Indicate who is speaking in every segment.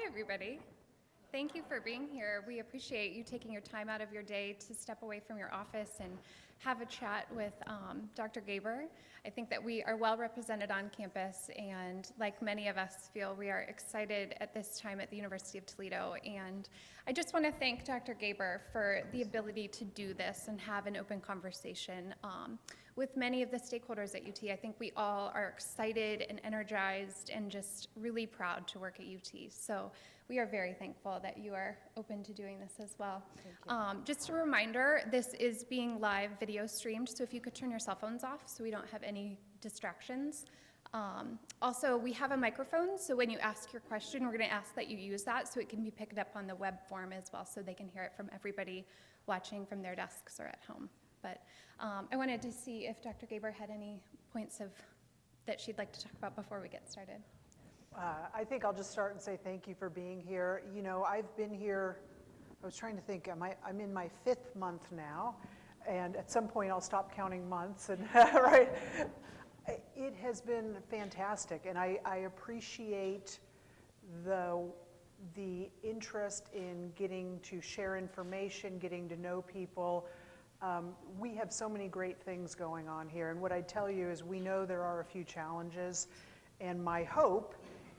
Speaker 1: everybody. Thank you for being here. We appreciate you taking your time out of your day to step away from your office and have a chat with Dr. Gaber. I think that we are well represented on campus, and like many of us feel we are excited at this time at the University of Toledo. And I just want to thank Dr. Gaber for the ability to do this and have an open conversation with many of the stakeholders at UT. I think we all are excited and energized and just really proud to work at UT. So we are very thankful that you are open to doing this as well. Just a reminder, this is being live video streamed, so if you could turn your cell phones off so we don't have any distractions. Also, we have a microphone, so when you ask your question, we're going to ask that you use that so it can be picked up on the web form as well, so they can hear it from everybody watching from their desks or at home. But I wanted to see if Dr. Gaber had any points that she'd like to talk about before we get started.
Speaker 2: I think I'll just start and say thank you for being here. You know, I've been here, I was trying to think, I'm in my 5th month now, and at some point I'll stop counting months, and right? It has been fantastic, and I appreciate the interest in getting to share information, getting to know people. We have so many great things going on here, and what I tell you is we know there are a few challenges, and my hope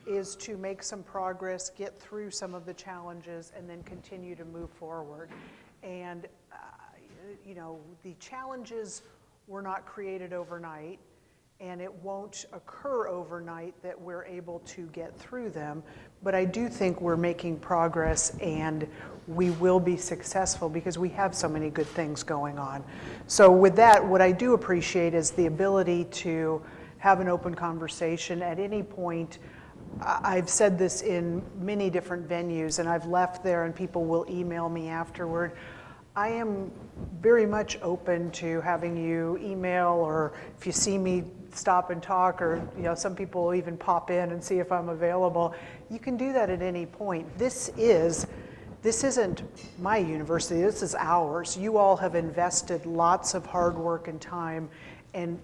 Speaker 2: is to make some progress, get through some of the challenges, and then continue to move forward. And you know, the challenges were not created overnight, and it won't occur overnight that we're able to get through them, but I do think we're making progress, and we will be successful because we have so many good things going on. So with that, what I do appreciate is the ability to have an open conversation at any point. I've said this in many different venues, and I've left there and people will email me afterward. I am very much open to having you email, or if you see me, stop and talk, or you know, some people will even pop in and see if I'm available. You can do that at any point. This isn't my university, this is ours. You all have invested lots of hard work and time, and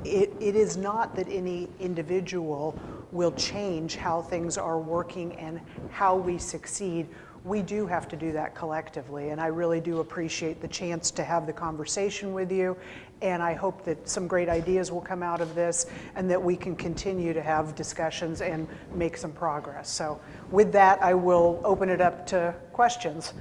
Speaker 2: it is not that any individual will change how things are working and how we succeed. We do have to do that collectively, and I really do appreciate the chance to have the conversation with you, and I hope that some great ideas will come out of this and that we can continue to have discussions and make some progress. So with that, I will open it up to questions.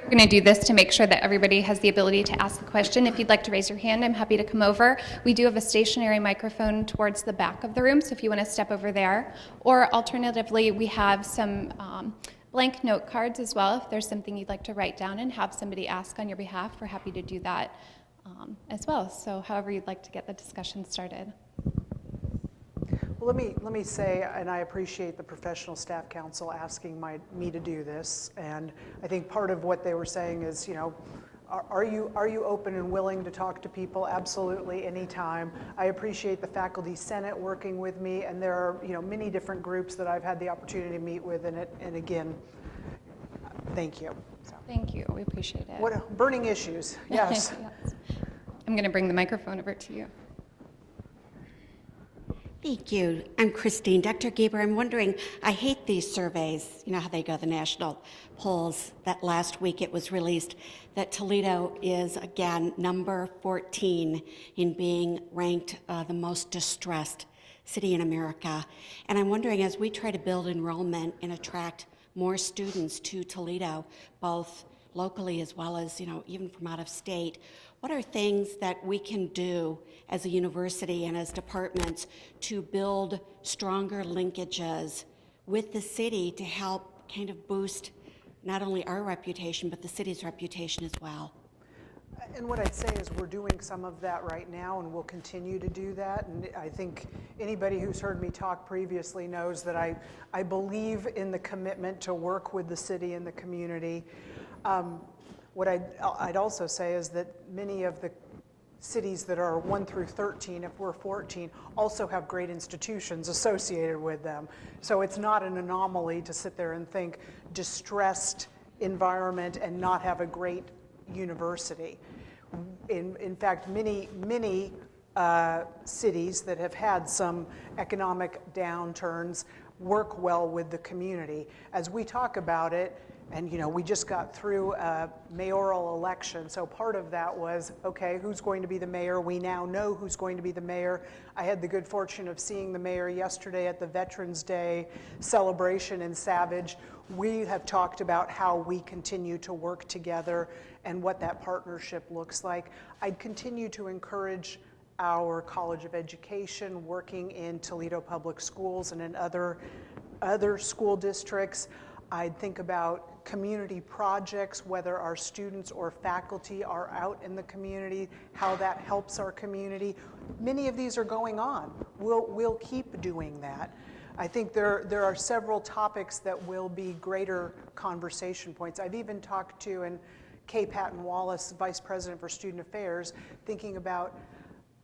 Speaker 1: We're going to do this to make sure that everybody has the ability to ask a question. If you'd like to raise your hand, I'm happy to come over. We do have a stationary microphone towards the back of the room, so if you want to step over there. Or alternatively, we have some blank note cards as well. If there's something you'd like to write down and have somebody ask on your behalf, we're happy to do that as well. So however you'd like to get the discussion started.
Speaker 2: Well, let me say, and I appreciate the Professional Staff Council asking me to do this, and I think part of what they were saying is, you know, are you open and willing to talk to people? Absolutely, anytime. I appreciate the Faculty Senate working with me, and there are, you know, many different groups that I've had the opportunity to meet with, and again, thank you. So.
Speaker 1: Thank you, we appreciate it.
Speaker 2: What burning issues? Yes.
Speaker 1: Yes. I'm going to bring the microphone over to you.
Speaker 3: Thank you. I'm Christine. Dr. Gaber, I'm wondering, I hate these surveys, you know how they go, the national polls. That last week it was released that Toledo is, again, number 14 in being ranked the most distressed city in America. And I'm wondering, as we try to build enrollment and attract more students to Toledo, both locally as well as, you know, even from out of state, what are things that we can do as a university and as departments to build stronger linkages with the city to help kind of boost not only our reputation, but the city's reputation as well?
Speaker 2: And what I'd say is we're doing some of that right now, and we'll continue to do that. And I think anybody who's heard me talk previously knows that I believe in the commitment to work with the city and the community. What I'd also say is that many of the cities that are 1 through 13, if we're 14, also have great institutions associated with them. So it's not an anomaly to sit there and think distressed environment and not have a great university. In fact, many cities that have had some economic downturns work well with the community. As we talk about it, and we just got through a mayoral election, so part of that was, okay, who's going to be the mayor? We now know who's going to be the mayor. I had the good fortune of seeing the mayor yesterday at the Veterans Day celebration in Savage. We have talked about how we continue to work together and what that partnership looks like. I'd continue to encourage our College of Education working in Toledo Public Schools and in other school districts. I'd think about community projects, whether our students or faculty are out in the community, how that helps our community. Many of these are going on. We'll keep doing that. I think there are several topics that will be greater conversation points. I've even talked to, and Kay Patton Wallace, Vice President for Student Affairs, thinking about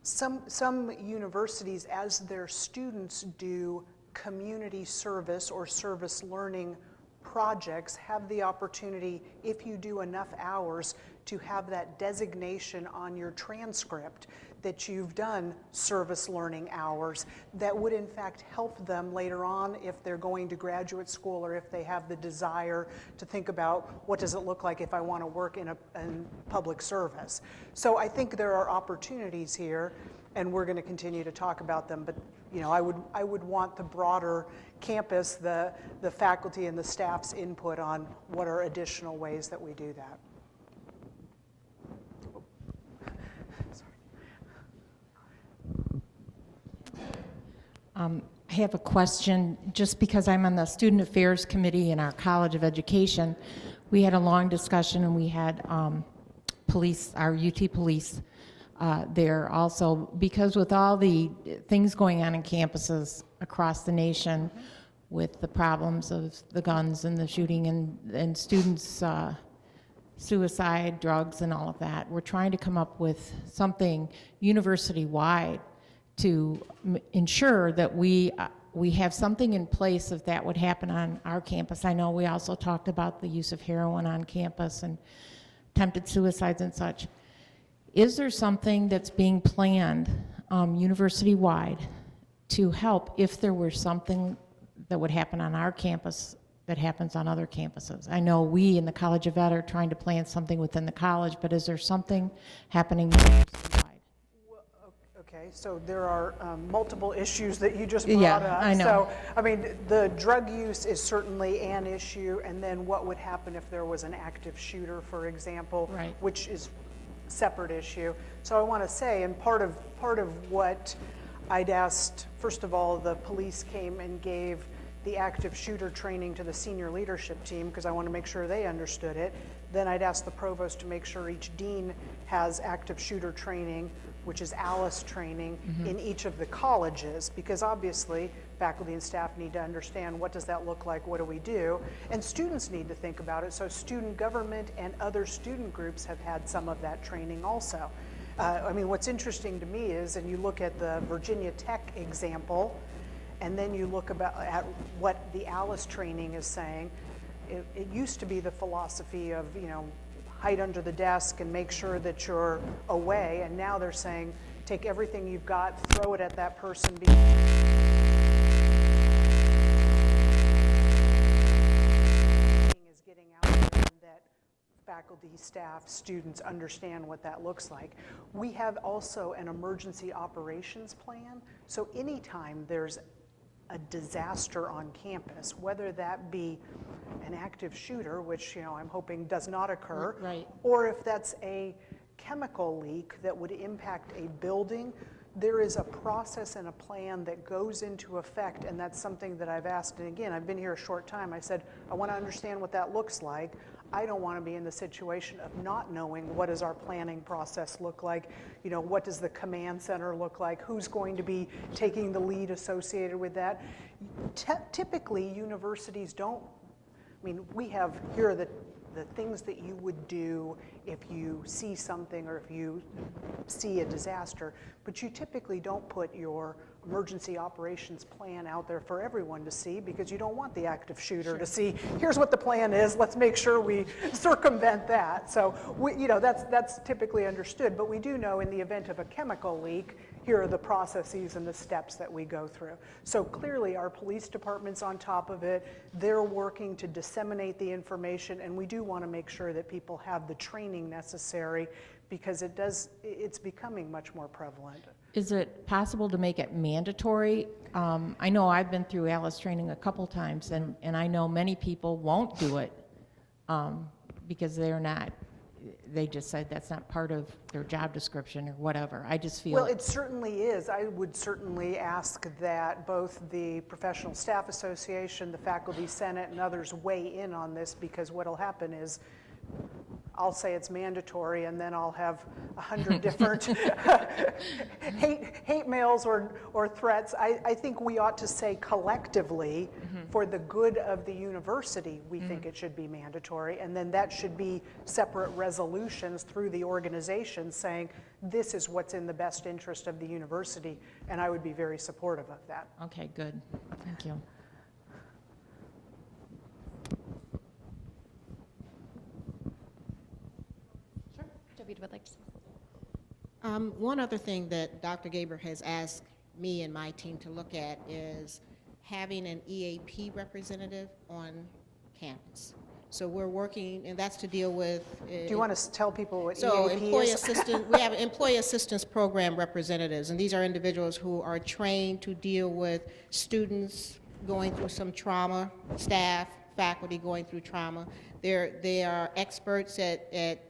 Speaker 2: some universities, as their students do community service or service learning projects, have the opportunity, if you do enough hours, to have that designation on your transcript that you've done service learning hours that would in fact help them later on if they're going to graduate school or if they have the desire to think about what does it look like if I want to work in public service. So I think there are opportunities here, and we're going to continue to talk about them, but I would want the broader campus, the faculty and the staff's input on what are additional ways that we do that.
Speaker 4: I have a question. Just because I'm on the Student Affairs Committee in our College of Education, we had a long discussion, and we had police, our UT police, there also, because with all the things going on in campuses across the nation, with the problems of the guns and the shooting and students' suicide, drugs, and all of that, we're trying to come up with something university-wide to ensure that we have something in place if that would happen on our campus. I know we also talked about the use of heroin on campus and attempted suicides and such. Is there something that's being planned university-wide to help if there were something that would happen on our campus that happens on other campuses? I know we in the College of Ed are trying to plan something within the college, but is there something happening university-wide?
Speaker 2: Okay, so there are multiple issues that you just brought up.
Speaker 4: I know.
Speaker 2: So, I mean, the drug use is certainly an issue, and then what would happen if there was an active shooter, for example,
Speaker 4: Right.
Speaker 2: which is a separate issue. So I want to say, and part of what I'd asked, first of all, the police came and gave the active shooter training to the senior leadership team because I want to make sure they understood it. Then I'd asked the provost to make sure each dean has active shooter training, which is ALICE training, in each of the colleges, because obviously faculty and staff need to understand what does that look like, what do we do, and students need to think about it. So student government and other student groups have had some of that training also. I mean, what's interesting to me is, and you look at the Virginia Tech example, and then you look at what the ALICE training is saying. It used to be the philosophy of, hide under the desk and make sure that you're away, and now they're saying, take everything you've got, throw it at that person. Is getting out there that faculty, staff, students understand what that looks like. We have also an emergency operations plan, so anytime there's a disaster on campus, whether that be an active shooter, which I'm hoping does not occur,
Speaker 4: Right.
Speaker 2: or if that's a chemical leak that would impact a building, there is a process and a plan that goes into effect, and that's something that I've asked, and again, I've been here a short time, I said, I want to understand what that looks like. I don't want to be in the situation of not knowing what does our planning process look like, what does the command center look like, who's going to be taking the lead associated with that. Typically, universities don't, we have, here are the things that you would do if you see something or if you see a disaster, but you typically don't put your emergency operations plan out there for everyone to see because you don't want the active shooter to see, here's what the plan is, let's make sure we circumvent that. So that's typically understood, but we do know in the event of a chemical leak, here are the processes and the steps that we go through. So clearly our police department's on top of it. They're working to disseminate the information, and we do want to make sure that people have the training necessary, because it's becoming much more prevalent.
Speaker 4: Is it possible to make it mandatory? I know I've been through ALICE training a couple times, and I know many people won't do it because they just said that's not part of their job description or whatever. I just feel.
Speaker 2: Well, it certainly is. I would certainly ask that both the Professional Staff Association, the Faculty Senate, and others weigh in on this, because what'll happen is I'll say it's mandatory, and then I'll have 100 different hate mails or threats. I think we ought to say collectively, for the good of the university, we think it should be mandatory, and then that should be separate resolutions through the organization saying this is what's in the best interest of the university, and I would be very supportive of that.
Speaker 4: Okay, good. Thank you.
Speaker 1: David would like to say.
Speaker 5: One other thing that Dr. Gaber has asked me and my team to look at is having an EAP representative on campus. So we're working, and that's to deal with.
Speaker 2: Do you want to tell people what
Speaker 5: So
Speaker 2: EAP
Speaker 5: employee
Speaker 2: is?
Speaker 5: assistant, we have employee assistance program representatives, and these are individuals who are trained to deal with students going through some trauma, staff, faculty going through trauma. They are experts at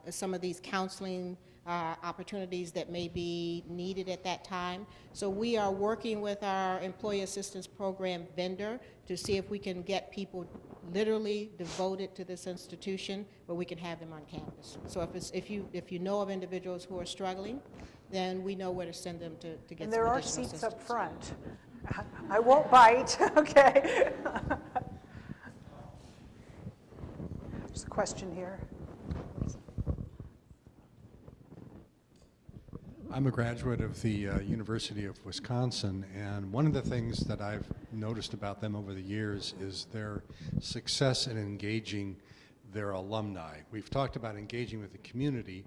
Speaker 5: some of these counseling opportunities that may be needed at that time. So we are working with our employee assistance program vendor to see if we can get people literally devoted to this institution, but we can have them on campus. So if you know of individuals who are struggling, then we know where to send them to get
Speaker 2: And
Speaker 5: some
Speaker 2: there are
Speaker 5: additional
Speaker 2: seats
Speaker 5: assistance.
Speaker 2: up front. I won't bite, okay? There's a question here.
Speaker 6: I'm a graduate of the University of Wisconsin, and one of the things that I've noticed about them over the years is their success in engaging their alumni. We've talked about engaging with the community,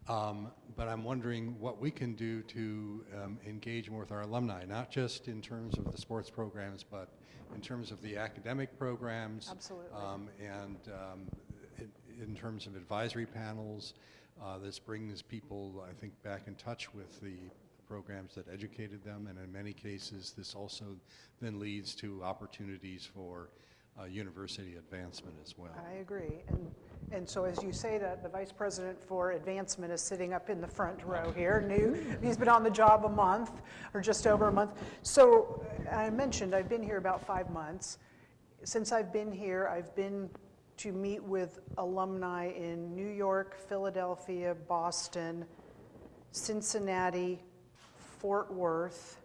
Speaker 6: but I'm wondering what we can do to engage more with our alumni, not just in terms of the sports programs, but in terms of the academic programs.
Speaker 2: Absolutely.
Speaker 6: And in terms of advisory panels. This brings people, I think, back in touch with the programs that educated them, and in many cases, this also then leads to opportunities for university advancement as well.
Speaker 2: I agree. And so as you say that, the Vice President for Advancement is sitting up in the front row here. He's been on the job a month, or just over a month. So I mentioned I've been here about 5 months. Since I've been here, I've been to meet with alumni in New York, Philadelphia, Boston, Cincinnati, Fort Worth.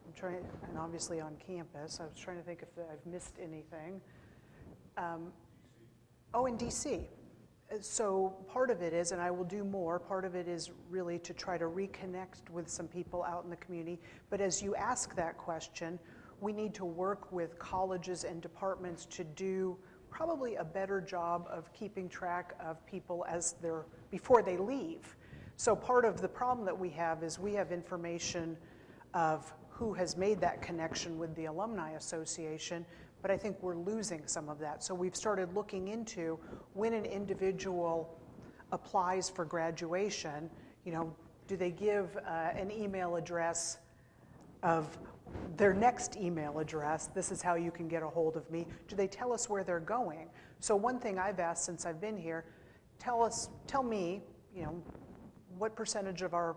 Speaker 2: I'm trying, and obviously on campus. I was trying to think if I've missed anything. In DC. So part of it is, and I will do more, part of it is really to try to reconnect with some people out in the community. But as you ask that question, we need to work with colleges and departments to do probably a better job of keeping track of people before they leave. So part of the problem that we have is we have information of who has made that connection with the Alumni Association, but I think we're losing some of that. So we've started looking into when an individual applies for graduation, do they give an email address of their next email address, this is how you can get a hold of me. Do they tell us where they're going? So one thing I've asked since I've been here, tell me, what percentage of our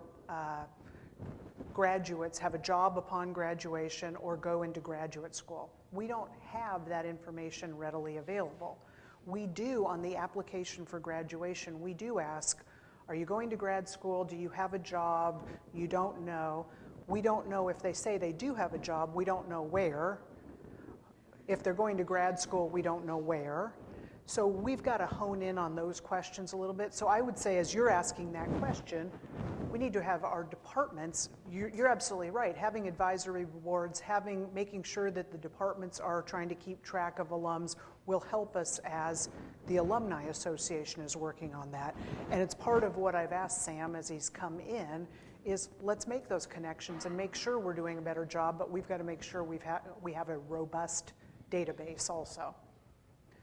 Speaker 2: graduates have a job upon graduation or go into graduate school? We don't have that information readily available. We do, on the application for graduation, we do ask, are you going to grad school? Do you have a job? You don't know. We don't know if they say they do have a job, we don't know where. If they're going to grad school, we don't know where. So we've got to hone in on those questions a little bit. So I would say, as you're asking that question, we need to have our departments, you're absolutely right, having advisory boards, making sure that the departments are trying to keep track of alums will help us as the Alumni Association is working on that. And it's part of what I've asked Sam as he's come in, is let's make those connections and make sure we're doing a better job, but we've got to make sure we have a robust database also.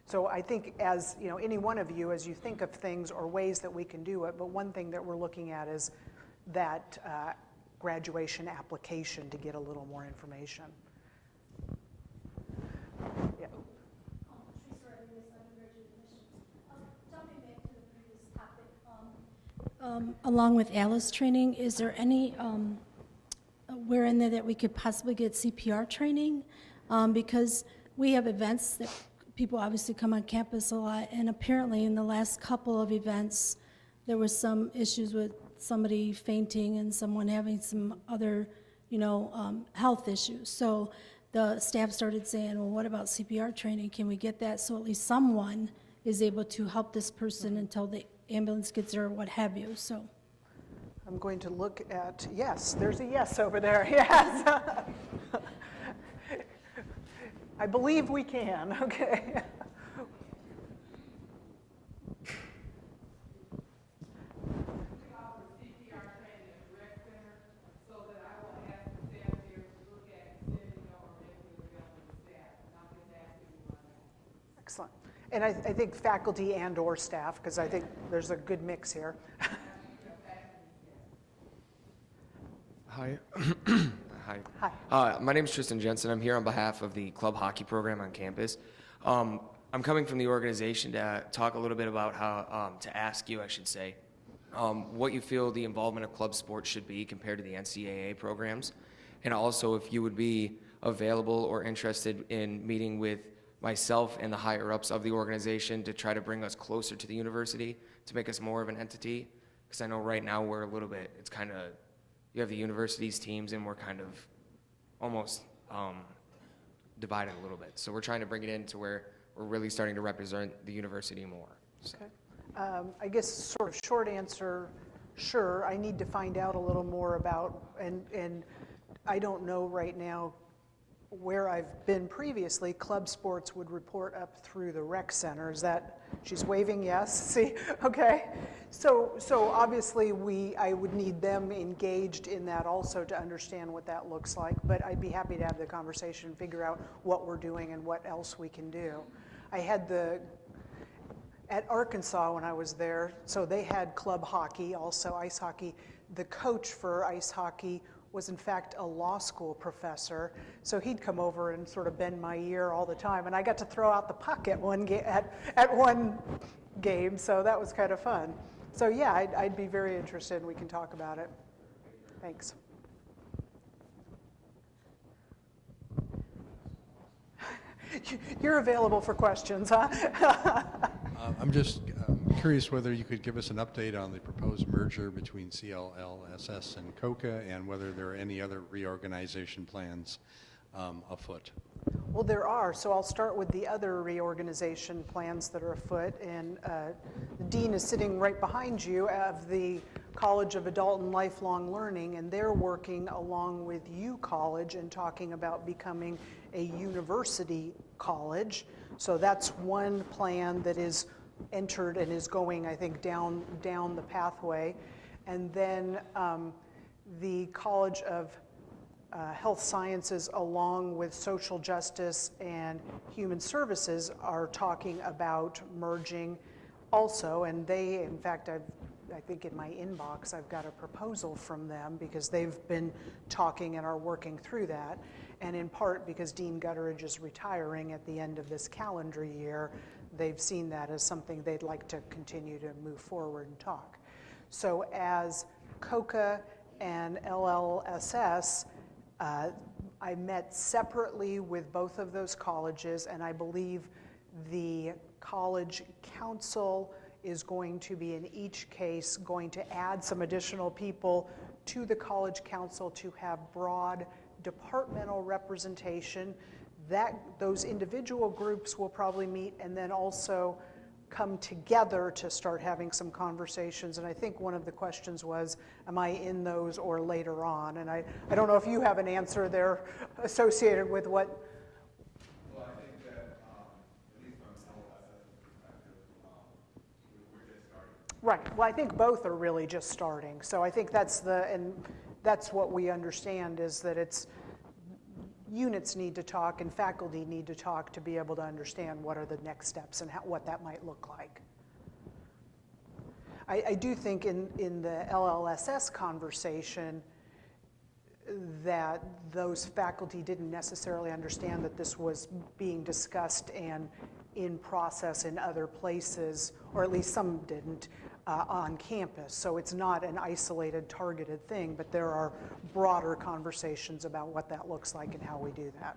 Speaker 2: So I think, as you know, any one of you, as you think of things or ways that we can do it, but one thing that we're looking at is that graduation application to get a little more information. Yeah.
Speaker 7: Jumping back to the previous topic, along with Alice training, is there any where in there that we could possibly get CPR training? Because we have events that people obviously come on campus a lot, and apparently in the last couple of events, there was some issues with somebody fainting and someone having some other, health issues. So the staff started saying, well, what about CPR training? Can we get that so at least someone is able to help this person until the ambulance gets there or what have you? So
Speaker 2: I'm going to look at, yes, there's a yes over there, yes. I believe we can, okay. Excellent. And I think faculty and or staff, because I think there's a good mix here.
Speaker 8: Hi. Hi.
Speaker 2: Hi.
Speaker 8: My name is Tristan Jensen. I'm here on behalf of the club hockey program on campus. I'm coming from the organization to talk a little bit about how, to ask you, I should say, what you feel the involvement of club sports should be compared to the NCAA programs, and also if you would be available or interested in meeting with myself and the higher-ups of the organization to try to bring us closer to the university, to make us more of an entity, because I know right now we're a little bit, it's kind of, you have the university's teams and we're kind of almost divided a little bit. So we're trying to bring it in to where we're really starting to represent the university more. So.
Speaker 2: Okay. I guess sort of short answer, sure. I need to find out a little more about, and I don't know right now where I've been previously. Club sports would report up through the rec center. Is that, she's waving yes? See, okay. So obviously I would need them engaged in that also to understand what that looks like, but I'd be happy to have the conversation and figure out what we're doing and what else we can do. I had at Arkansas when I was there, so they had club hockey, also ice hockey. The coach for ice hockey was in fact a law school professor, so he'd come over and sort of bend my ear all the time, and I got to throw out the puck at one game, so that was kind of fun. So yeah, I'd be very interested, and we can talk about it. Thanks. You're available for questions, huh?
Speaker 6: I'm just curious whether you could give us an update on the proposed merger between CLLSS and COCA, and whether there are any other reorganization plans afoot.
Speaker 2: Well, there are, so I'll start with the other reorganization plans that are afoot, and the dean is sitting right behind you of the College of Adult and Lifelong Learning, and they're working along with U College and talking about becoming a university college. So that's one plan that is entered and is going, I think, down the pathway. And then the College of Health Sciences, along with Social Justice and Human Services, are talking about merging also. And they, in fact, I think in my inbox, I've got a proposal from them because they've been talking and are working through that. And in part because Dean Gutteridge is retiring at the end of this calendar year, they've seen that as something they'd like to continue to move forward and talk. So as COCA and LLSS, I met separately with both of those colleges, and I believe the college council is going to be, in each case, going to add some additional people to the college council to have broad departmental representation. Those individual groups will probably meet, and then also come together to start having some conversations. And I think one of the questions was, am I in those or later on? And I don't know if you have an answer there associated with what.
Speaker 9: Well, I think that, at least from LSS's perspective, we're just starting.
Speaker 2: Right. Well, I think both are really just starting. So I think that's what we understand, is that it's units need to talk and faculty need to talk to be able to understand what are the next steps and what that might look like. I do think in the LLSS conversation that those faculty didn't necessarily understand that this was being discussed and in process in other places, or at least some didn't, on campus. So it's not an isolated, targeted thing, but there are broader conversations about what that looks like and how we do that.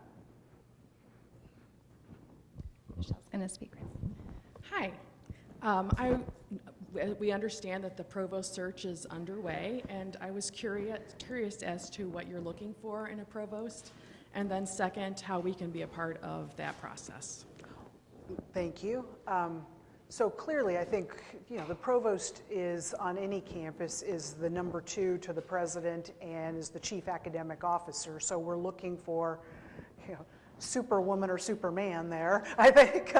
Speaker 1: Michelle's going to speak.
Speaker 10: Hi. We understand that the provost search is underway, and I was curious as to what you're looking for in a provost, and then second, how we can be a part of that process.
Speaker 2: Thank you. So clearly, I think, the provost is on any campus is the number 2 to the president and is the chief academic officer. So we're looking for, superwoman or superman there, I think.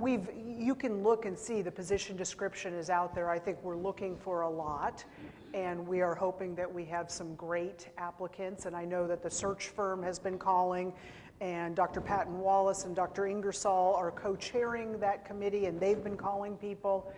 Speaker 2: You can look and see the position description is out there. I think we're looking for a lot, and we are hoping that we have some great applicants. And I know that the search firm has been calling, and Dr. Patton Wallace and Dr. Ingersoll are co-chairing that committee, and they've been calling people.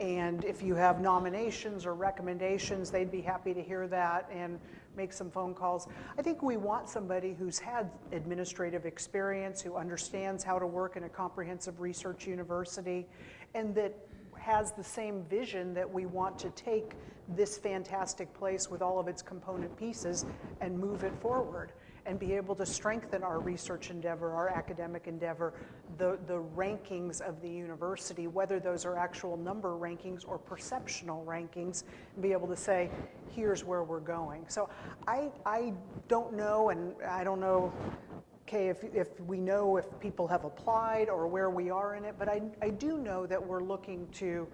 Speaker 2: And if you have nominations or recommendations, they'd be happy to hear that and make some phone calls. I think we want somebody who's had administrative experience, who understands how to work in a comprehensive research university, and that has the same vision that we want to take this fantastic place with all of its component pieces and move it forward and be able to strengthen our research endeavor, our academic endeavor, the rankings of the university, whether those are actual number rankings or perceptional rankings, and be able to say, here's where we're going. So I don't know, and I don't know, Kay, if we know if people have applied or where we are in it, but I do know that we're looking to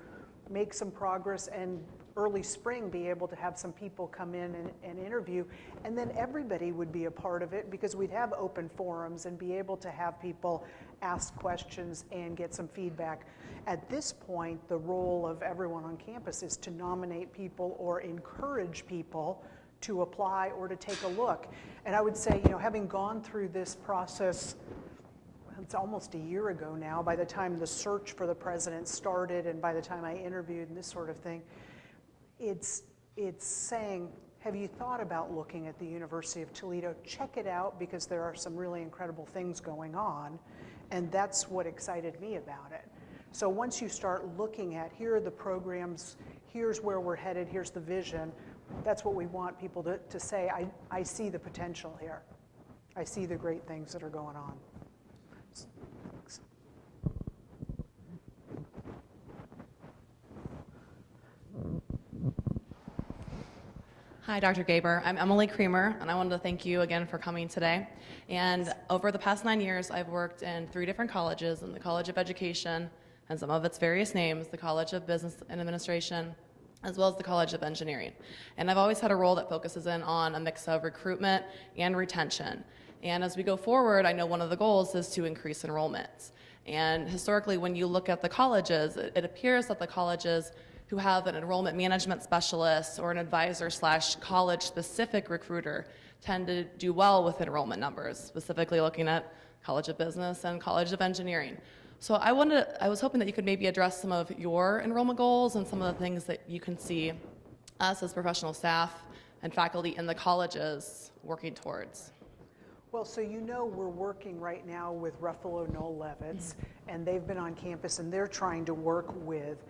Speaker 2: make some progress and early spring be able to have some people come in and interview, and then everybody would be a part of it because we'd have open forums and be able to have people ask questions and get some feedback. At this point, the role of everyone on campus is to nominate people or encourage people to apply or to take a look. And I would say, having gone through this process, it's almost a year ago now, by the time the search for the president started and by the time I interviewed and this sort of thing, it's saying, have you thought about looking at the University of Toledo? Check it out, because there are some really incredible things going on, and that's what excited me about it. So once you start looking at, here are the programs, here's where we're headed, here's the vision, that's what we want people to say, I see the potential here. I see the great things that are going on. Thanks.
Speaker 11: Hi, Dr. Gaber. I'm Emily Creamer, and I wanted to thank you again for coming today. And over the past 9 years, I've worked in 3 different colleges, in the College of Education, and some of its various names, the College of Business and Administration, as well as the College of Engineering. And I've always had a role that focuses in on a mix of recruitment and retention. And as we go forward, I know one of the goals is to increase enrollments. And historically, when you look at the colleges, it appears that the colleges who have an enrollment management specialist or an advisor/college-specific recruiter tend to do well with enrollment numbers, specifically looking at College of Business and College of Engineering. So I was hoping that you could maybe address some of your enrollment goals and some of the things that you can see us as professional staff and faculty in the colleges working towards.
Speaker 2: Well, so we're working right now with Ruffalo Noel Levitz, and they've been on campus, and they're trying to work with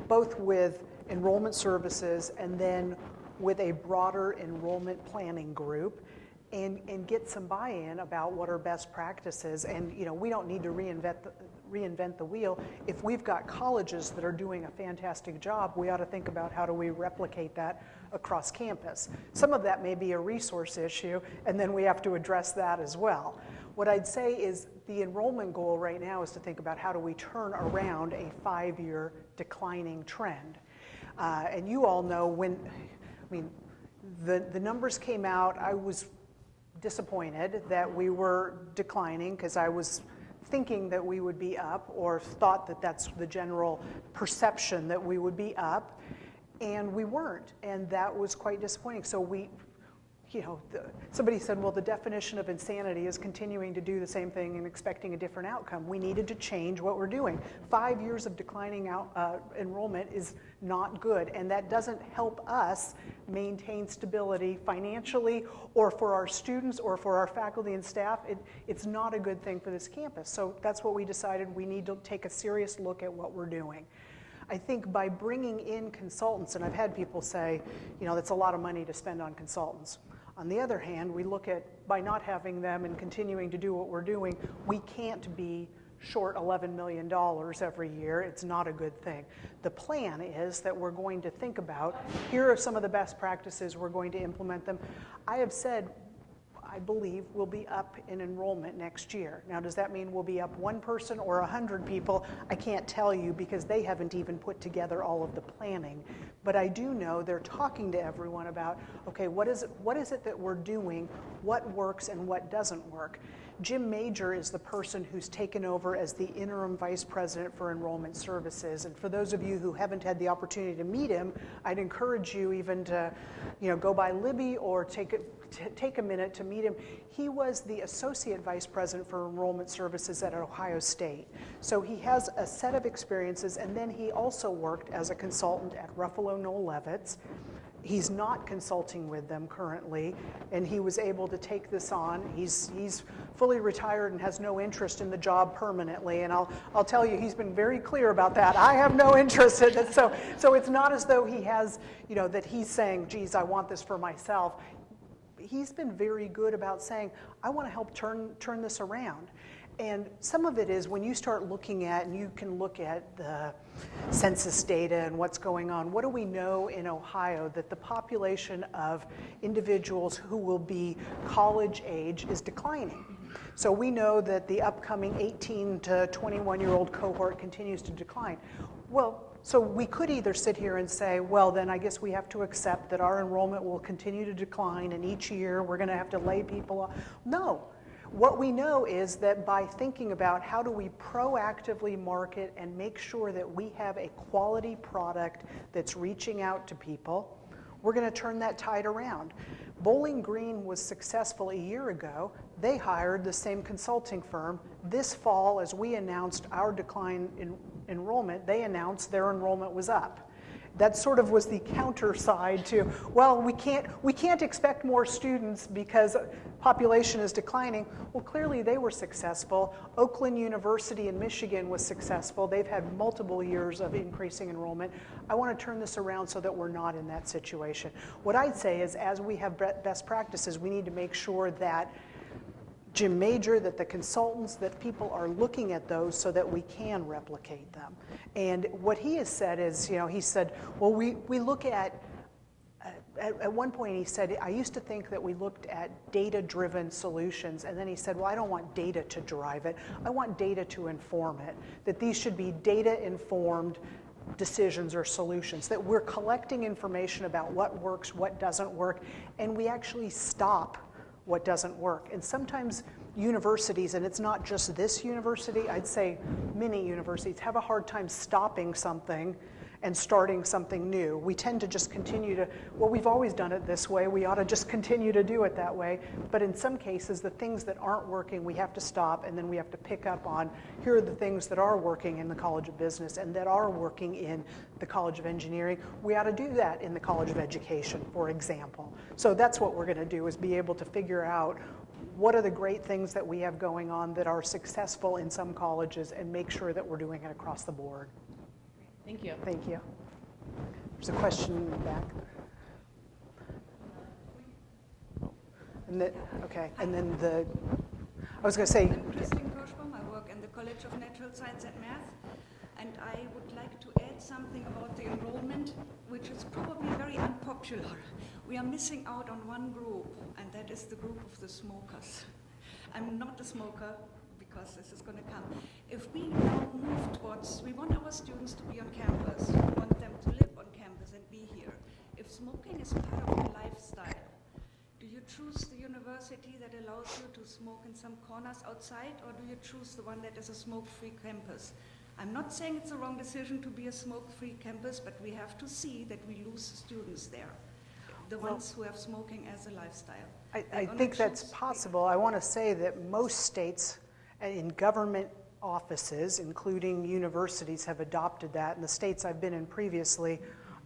Speaker 2: both with enrollment services and then with a broader enrollment planning group, and get some buy-in about what are best practices. And we don't need to reinvent the wheel. If we've got colleges that are doing a fantastic job, we ought to think about how do we replicate that across campus. Some of that may be a resource issue, and then we have to address that as well. What I'd say is the enrollment goal right now is to think about how do we turn around a 5-year declining trend. And you all know the numbers came out, I was disappointed that we were declining because I was thinking that we would be up, or thought that that's the general perception that we would be up, and we weren't, and that was quite disappointing. So somebody said, well, the definition of insanity is continuing to do the same thing and expecting a different outcome. We needed to change what we're doing. 5 years of declining enrollment is not good, and that doesn't help us maintain stability financially or for our students or for our faculty and staff. It's not a good thing for this campus. So that's what we decided. We need to take a serious look at what we're doing. I think by bringing in consultants, and I've had people say, that's a lot of money to spend on consultants. On the other hand, we look at, by not having them and continuing to do what we're doing, we can't be short $11 million every year. It's not a good thing. The plan is that we're going to think about, here are some of the best practices, we're going to implement them. I have said, I believe we'll be up in enrollment next year. Now, does that mean we'll be up 1 person or 100 people? I can't tell you because they haven't even put together all of the planning. But I do know they're talking to everyone about, okay, what is it that we're doing, what works and what doesn't work? Jim Major is the person who's taken over as the interim vice president for enrollment services. And for those of you who haven't had the opportunity to meet him, I'd encourage you even to, go by Libby or take a minute to meet him. He was the associate vice president for enrollment services at Ohio State. So he has a set of experiences, and then he also worked as a consultant at Ruffalo Noel Levitz. He's not consulting with them currently, and he was able to take this on. He's fully retired and has no interest in the job permanently, and I'll tell you, he's been very clear about that. I have no interest in it, so it's not as though he has, that he's saying, geez, I want this for myself. He's been very good about saying, I want to help turn this around. And some of it is when you start looking at, and you can look at the census data and what's going on, what do we know in Ohio? That the population of individuals who will be college age is declining. So we know that the upcoming 18 to 21-year-old cohort continues to decline. Well, so we could either sit here and say, well, then I guess we have to accept that our enrollment will continue to decline, and each year we're going to have to lay people off. No. What we know is that by thinking about how do we proactively market and make sure that we have a quality product that's reaching out to people, we're going to turn that tide around. Bowling Green was successful a year ago. They hired the same consulting firm. This fall, as we announced our decline in enrollment, they announced their enrollment was up. That sort of was the counter side to, well, we can't expect more students because population is declining. Well, clearly they were successful. Oakland University in Michigan was successful. They've had multiple years of increasing enrollment. I want to turn this around so that we're not in that situation. What I'd say is, as we have best practices, we need to make sure that Jim Major, that the consultants, that people are looking at those so that we can replicate them. And what he has said is, he said, well, we look at one point he said, I used to think that we looked at data-driven solutions, and then he said, well, I don't want data to drive it. I want data to inform it, that these should be data-informed decisions or solutions, that we're collecting information about what works, what doesn't work, and we actually stop what doesn't work. And sometimes universities, and it's not just this university, I'd say many universities have a hard time stopping something and starting something new. We tend to just continue to, well, we've always done it this way, we ought to just continue to do it that way. But in some cases, the things that aren't working, we have to stop, and then we have to pick up on, here are the things that are working in the College of Business and that are working in the College of Engineering. We ought to do that in the College of Education, for example. So that's what we're going to do, is be able to figure out what are the great things that we have going on that are successful in some colleges and make sure that we're doing it across the board.
Speaker 11: Thank you.
Speaker 2: Thank you. There's a question in the back. And then, okay, and then I was going to say.
Speaker 12: I'm Christine Kirschbaum. I work in the College of Natural Science and Math, and I would like to add something about the enrollment, which is probably very unpopular. We are missing out on one group, and that is the group of the smokers. I'm not a smoker, because this is going to come. If we now move towards, we want our students to be on campus, we want them to live on campus and be here. If smoking is part of your lifestyle, do you choose the university that allows you to smoke in some corners outside, or do you choose the one that is a smoke-free campus? I'm not saying it's a wrong decision to be a smoke-free campus, but we have to see that we lose students there, the ones who have smoking as a lifestyle.
Speaker 2: I think that's possible. I want to say that most states in government offices, including universities, have adopted that. In the states I've been in previously,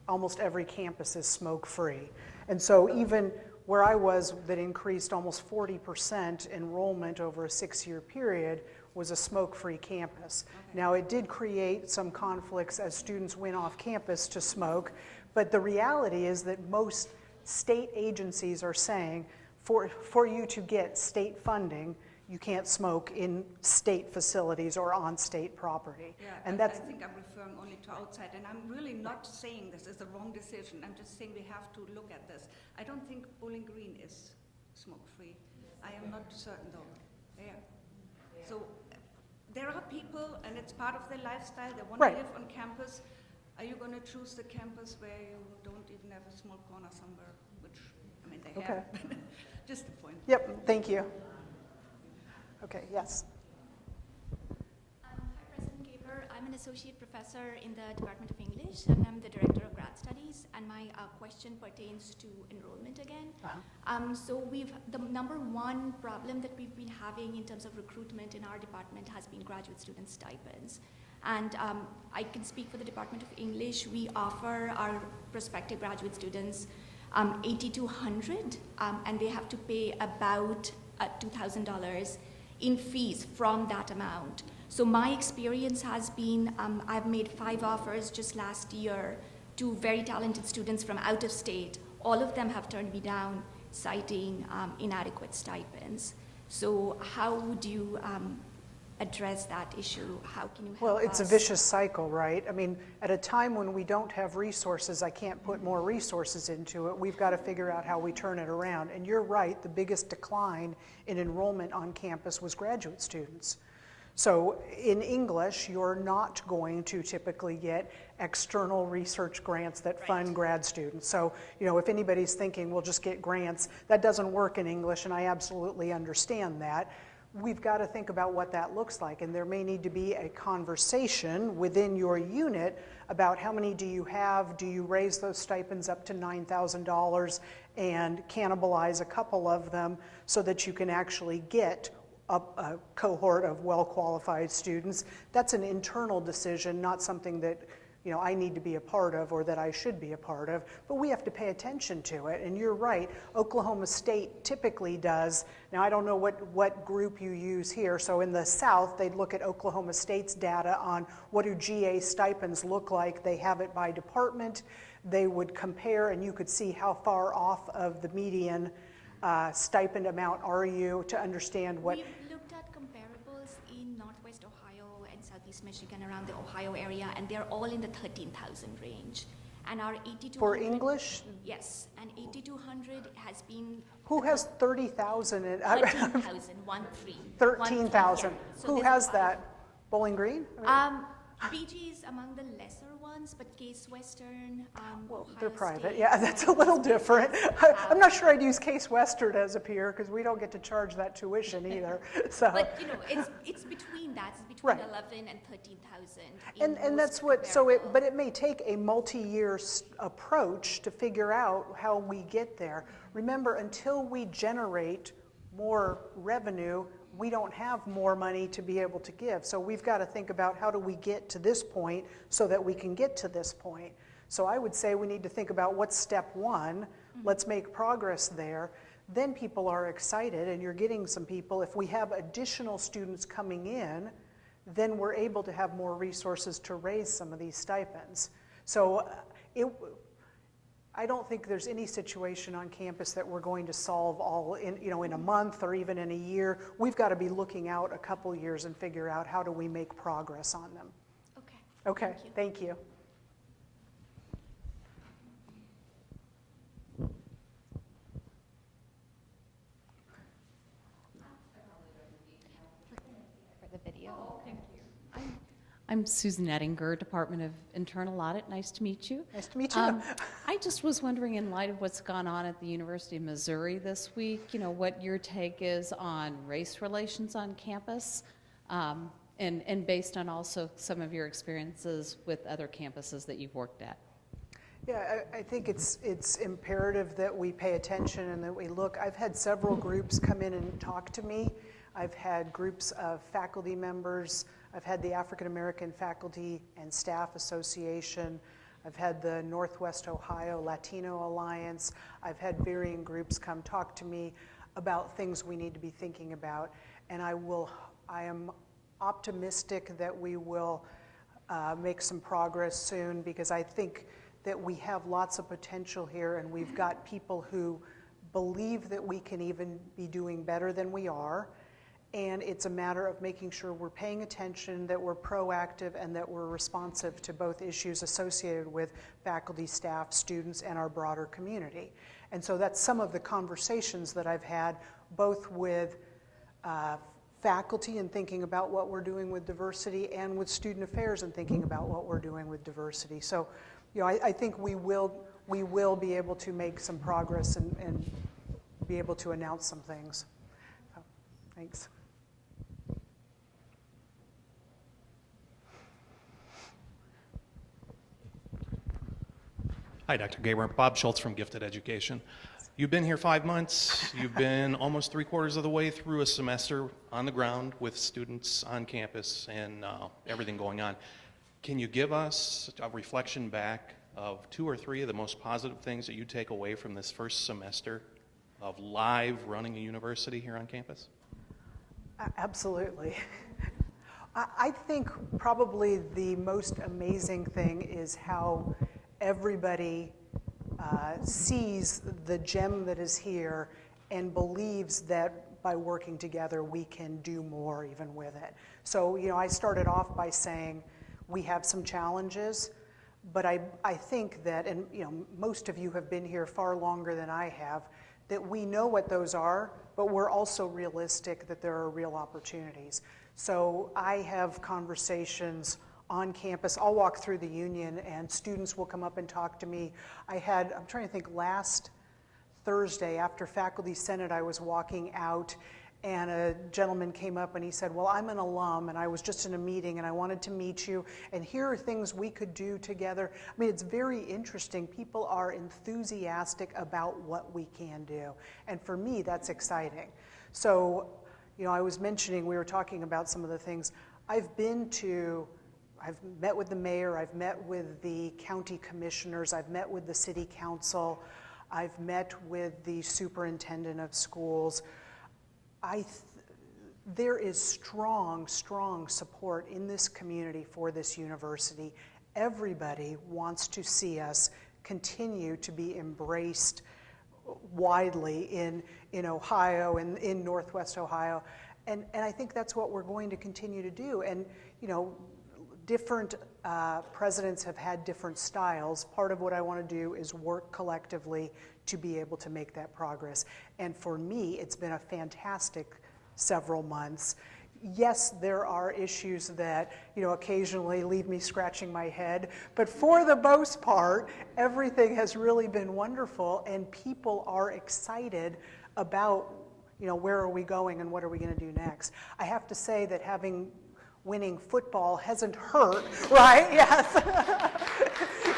Speaker 2: almost every campus is smoke-free. And so even where I was, that increased almost 40% enrollment over a 6-year period, was a smoke-free campus. Okay. Now, it did create some conflicts as students went off campus to smoke, but the reality is that most state agencies are saying, for you to get state funding, you can't smoke in state facilities or on state property.
Speaker 12: Yeah,
Speaker 2: and
Speaker 12: I think I'm referring only to outside, and I'm really not saying this is a wrong decision. I'm just saying we have to look at this. I don't think Bowling Green is smoke-free. I am not certain though. Yeah. So there are people, and it's part of their lifestyle, they want to live on campus. Are you going to choose the campus where you don't even have a small corner somewhere, which, I mean, they have. Just a point.
Speaker 2: Yep, thank you. Okay, yes.
Speaker 13: Hi, President Gaber. I'm an associate professor in the Department of English, and I'm the director of grad studies. And my question pertains to enrollment again. So the number one problem that we've been having in terms of recruitment in our department has been graduate student stipends. And I can speak for the Department of English. We offer our prospective graduate students $8,200, and they have to pay about $2,000 in fees from that amount. So my experience has been, I've made 5 offers just last year to very talented students from out of state. All of them have turned me down, citing inadequate stipends. So how would you address that issue? How can you help
Speaker 2: Well, it's
Speaker 13: us?
Speaker 2: a vicious cycle, right? I mean, at a time when we don't have resources, I can't put more resources into it. We've got to figure out how we turn it around. And you're right, the biggest decline in enrollment on campus was graduate students. So in English, you're not going to typically get external research grants that fund grad students. So, you know, if anybody's thinking we'll just get grants, that doesn't work in English, and I absolutely understand that. We've got to think about what that looks like, and there may need to be a conversation within your unit about how many do you have, do you raise those stipends up to $9,000 and cannibalize a couple of them so that you can actually get a cohort of well-qualified students. That's an internal decision, not something that, you know, I need to be a part of or that I should be a part of, but we have to pay attention to it. And you're right, Oklahoma State typically does. Now, I don't know what group you use here. So in the South, they'd look at Oklahoma State's data on what do GA stipends look like. They have it by department. They would compare, and you could see how far off of the median stipend amount are you to understand what.
Speaker 13: We've looked at comparables in Northwest Ohio and Southeast Michigan, around the Ohio area, and they're all in the 13,000 range. And our 8,200
Speaker 2: For English?
Speaker 13: Yes, and 8,200 has been.
Speaker 2: Who has 30,000?
Speaker 13: 13,000, 1-3.
Speaker 2: 13,000.
Speaker 13: Yeah. So
Speaker 2: Who
Speaker 13: there's
Speaker 2: has
Speaker 13: a-
Speaker 2: that? Bowling Green?
Speaker 13: BG is among the lesser ones, but Case Western,
Speaker 2: Well,
Speaker 13: Ohio
Speaker 2: they're private.
Speaker 13: State,
Speaker 2: Yeah, that's a little different. I'm not sure I'd use Case Western as a peer because we don't get to charge that tuition either. So.
Speaker 13: But you know, it's between that. It's between 11 and 13,000.
Speaker 2: And that's what. So but it may take a multi-year approach to figure out how we get there. Remember, until we generate more revenue, we don't have more money to be able to give. So we've got to think about how do we get to this point so that we can get to this point. So I would say we need to think about what's step one. Let's make progress there. Then people are excited, and you're getting some people. If we have additional students coming in, then we're able to have more resources to raise some of these stipends. So I don't think there's any situation on campus that we're going to solve all in a month or even in a year. We've got to be looking out a couple years and figure out how do we make progress on them. Okay. Thank you.
Speaker 14: I'm Susan Ettinger, Department of Internal Audit. Nice to meet you.
Speaker 2: Nice to meet you.
Speaker 14: I just was wondering, in light of what's gone on at the University of Missouri this week, what your take is on race relations on campus, and based on also some of your experiences with other campuses that you've worked at.
Speaker 2: Yeah, I think it's imperative that we pay attention and that we look. I've had several groups come in and talk to me. I've had groups of faculty members. I've had the African American Faculty and Staff Association. I've had the Northwest Ohio Latino Alliance. I've had varying groups come talk to me about things we need to be thinking about. And I am optimistic that we will make some progress soon, because I think that we have lots of potential here, and we've got people who believe that we can even be doing better than we are. And it's a matter of making sure we're paying attention, that we're proactive, and that we're responsive to both issues associated with faculty, staff, students, and our broader community. And so that's some of the conversations that I've had, both with faculty and thinking about what we're doing with diversity, and with student affairs and thinking about what we're doing with diversity. So, I think we will be able to make some progress and be able to announce some things. So, thanks.
Speaker 15: Hi, Dr. Gaber. Bob Schultz from Gifted Education. You've been here 5 months. You've been almost 3/4 of the way through a semester on the ground with students on campus and everything going on. Can you give us a reflection back of 2 or 3 of the most positive things that you take away from this first semester of live running a university here on campus?
Speaker 2: Absolutely. I think probably the most amazing thing is how everybody sees the gem that is here and believes that by working together we can do more even with it. So, I started off by saying we have some challenges, but I think that, and most of you have been here far longer than I have, that we know what those are, but we're also realistic that there are real opportunities. So I have conversations on campus. I'll walk through the union and students will come up and talk to me. I'm trying to think, last Thursday after Faculty Senate, I was walking out and a gentleman came up and he said, well, I'm an alum and I was just in a meeting and I wanted to meet you, and here are things we could do together. I mean, it's very interesting. People are enthusiastic about what we can do. And for me, that's exciting. So, I was mentioning, we were talking about some of the things. I've met with the mayor, I've met with the county commissioners, I've met with the city council, I've met with the superintendent of schools. There is strong support in this community for this university. Everybody wants to see us continue to be embraced widely in Ohio and in Northwest Ohio. And I think that's what we're going to continue to do. And, different presidents have had different styles. Part of what I want to do is work collectively to be able to make that progress. And for me, it's been a fantastic several months. Yes, there are issues that, occasionally leave me scratching my head, but for the most part, everything has really been wonderful, and people are excited about, where are we going and what are we going to do next. I have to say that winning football hasn't hurt, right? Yes.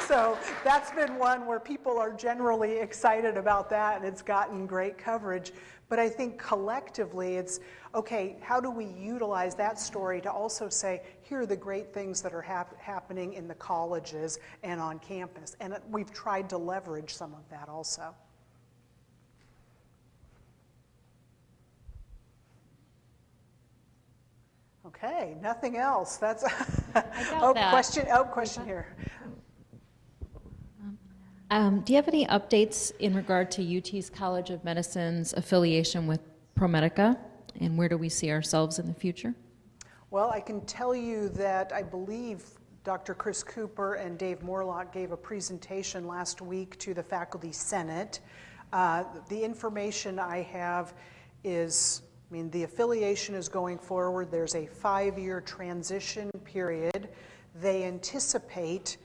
Speaker 2: So that's been one where people are generally excited about that, and it's gotten great coverage. But I think collectively it's, okay, how do we utilize that story to also say, here are the great things that are happening in the colleges and on campus? And we've tried to leverage some of that also. Okay, nothing else. That's question here.
Speaker 16: Do you have any updates in regard to UT's College of Medicine's affiliation with ProMedica, and where do we see ourselves in the future?
Speaker 2: Well, I can tell you that I believe Dr. Chris Cooper and Dave Morlock gave a presentation last week to the Faculty Senate. The information I have is I mean, the affiliation is going forward. There's a 5-year transition period. They anticipate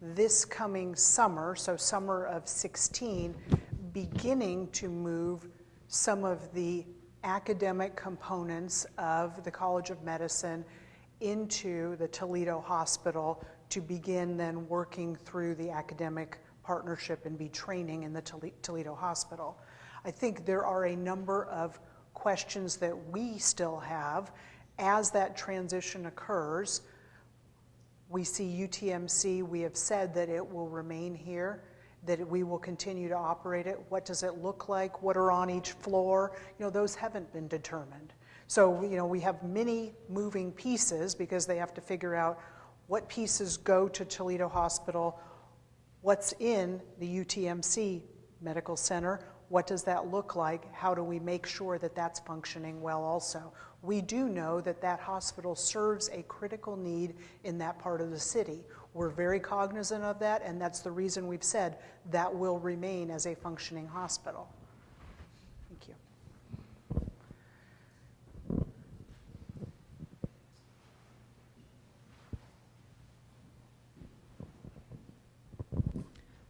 Speaker 2: this coming summer, so summer of 16, beginning to move some of the academic components of the College of Medicine into the Toledo Hospital to begin then working through the academic partnership and be training in the Toledo Hospital. I think there are a number of questions that we still have as that transition occurs. We see UTMC, we have said that it will remain here, that we will continue to operate it. What does it look like? What are on each floor? You know, those haven't been determined. So, you know, we have many moving pieces because they have to figure out what pieces go to Toledo Hospital, what's in the UTMC Medical Center, what does that look like? How do we make sure that that's functioning well also? We do know that that hospital serves a critical need in that part of the city. We're very cognizant of that, and that's the reason we've said that will remain as a functioning hospital. Thank you.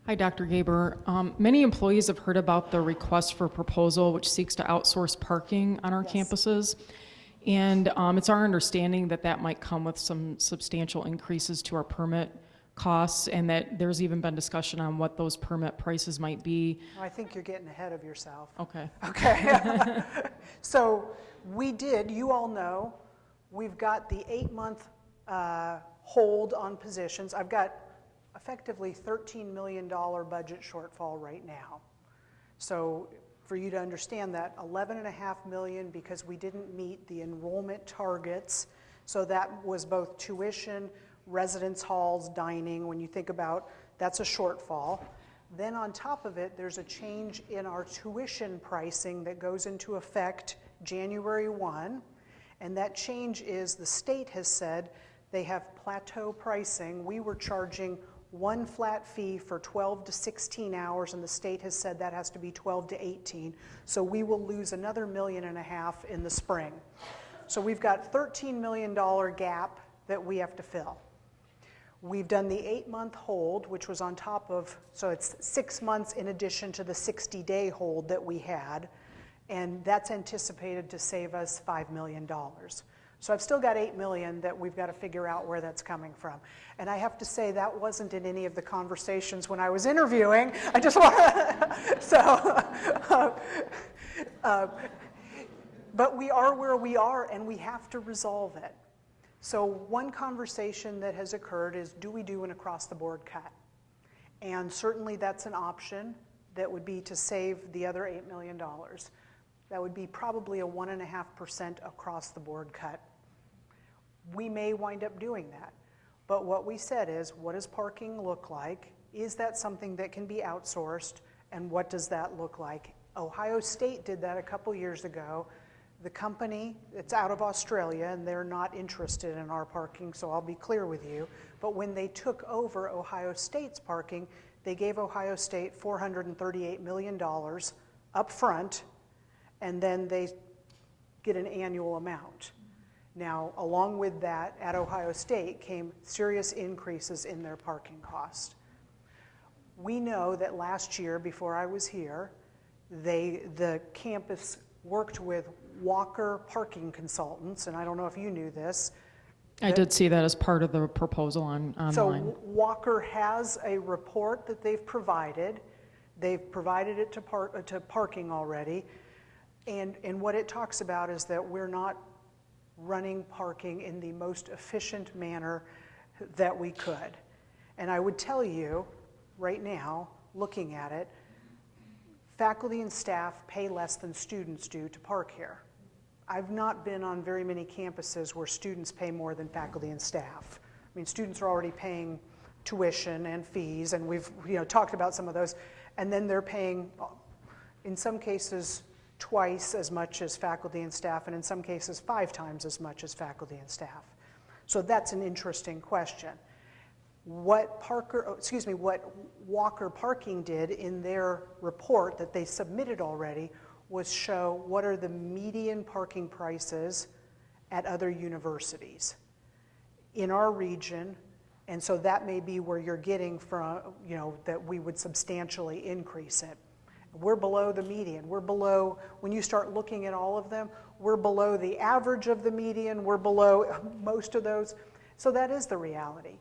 Speaker 17: Hi, Dr. Gaber. Many employees have heard about the request for proposal, which seeks to outsource parking on our campuses. And it's our understanding that that might come with some substantial increases to our permit costs, and that there's even been discussion on what those permit prices might be.
Speaker 2: I think you're getting ahead of yourself.
Speaker 17: Okay.
Speaker 2: Okay. So we did, you all know, we've got the 8-month hold on positions. I've got effectively $13 million budget shortfall right now. So for you to understand that, $11.5 million because we didn't meet the enrollment targets. So that was both tuition, residence halls, dining. When you think about, that's a shortfall. Then on top of it, there's a change in our tuition pricing that goes into effect January 1. And that change is the state has said they have plateau pricing. We were charging one flat fee for 12 to 16 hours, and the state has said that has to be 12 to 18. So we will lose another $1.5 million in the spring. So we've got $13 million gap that we have to fill. We've done the 8-month hold, which was on top of, so it's 6 months in addition to the 60-day hold that we had, and that's anticipated to save us $5 million. So I've still got $8 million that we've got to figure out where that's coming from. And I have to say that wasn't in any of the conversations when I was interviewing. I just want to, but we are where we are and we have to resolve it. So one conversation that has occurred is, do we do an across-the-board cut? And certainly that's an option that would be to save the other $8 million. That would be probably a 1.5% across-the-board cut. We may wind up doing that. But what we said is, what does parking look like? Is that something that can be outsourced? And what does that look like? Ohio State did that a couple years ago. The company, it's out of Australia, and they're not interested in our parking, so I'll be clear with you. But when they took over Ohio State's parking, they gave Ohio State $438 million up front, and then they get an annual amount. Now, along with that, at Ohio State came serious increases in their parking cost. We know that last year, before I was here, the campus worked with Walker Parking Consultants, and I don't know if you knew this.
Speaker 17: I did see that as part of the proposal online.
Speaker 2: So Walker has a report that they've provided. They've provided it to parking already. And what it talks about is that we're not running parking in the most efficient manner that we could. And I would tell you right now, looking at it, faculty and staff pay less than students do to park here. I've not been on very many campuses where students pay more than faculty and staff. I mean, students are already paying tuition and fees, and we've talked about some of those, and then they're paying, in some cases, twice as much as faculty and staff, and in some cases 5 times as much as faculty and staff. So that's an interesting question. What Walker Parking did in their report that they submitted already was show what are the median parking prices at other universities in our region, and so that may be where you're getting from, that we would substantially increase it. We're below the median. We're below, when you start looking at all of them, we're below the average of the median. We're below most of those. So that is the reality.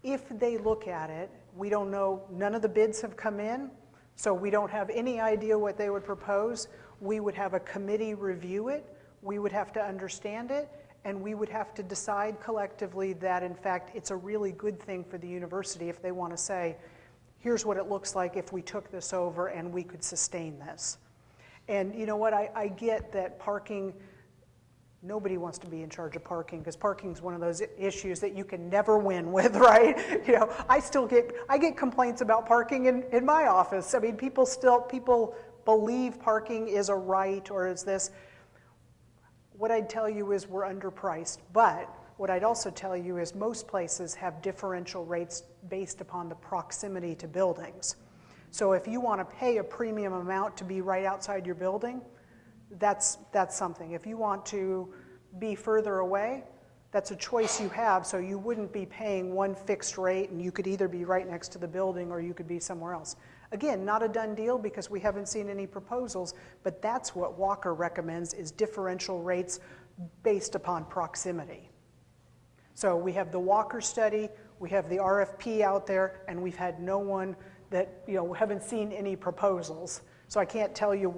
Speaker 2: If they look at it, we don't know, none of the bids have come in, so we don't have any idea what they would propose. We would have a committee review it. We would have to understand it, and we would have to decide collectively that, in fact, it's a really good thing for the university if they want to say, here's what it looks like if we took this over and we could sustain this. And you know what, I get that parking, nobody wants to be in charge of parking because parking is one of those issues that you can never win with, right? I get complaints about parking in my office. I mean, people believe parking is a right or is this. What I'd tell you is we're underpriced, but what I'd also tell you is most places have differential rates based upon the proximity to buildings. So if you want to pay a premium amount to be right outside your building, that's something. If you want to be further away, that's a choice you have, so you wouldn't be paying one fixed rate and you could either be right next to the building or you could be somewhere else. Again, not a done deal because we haven't seen any proposals, but that's what Walker recommends is differential rates based upon proximity. So we have the Walker study, we have the RFP out there, and we've had no one that, haven't seen any proposals. So I can't tell you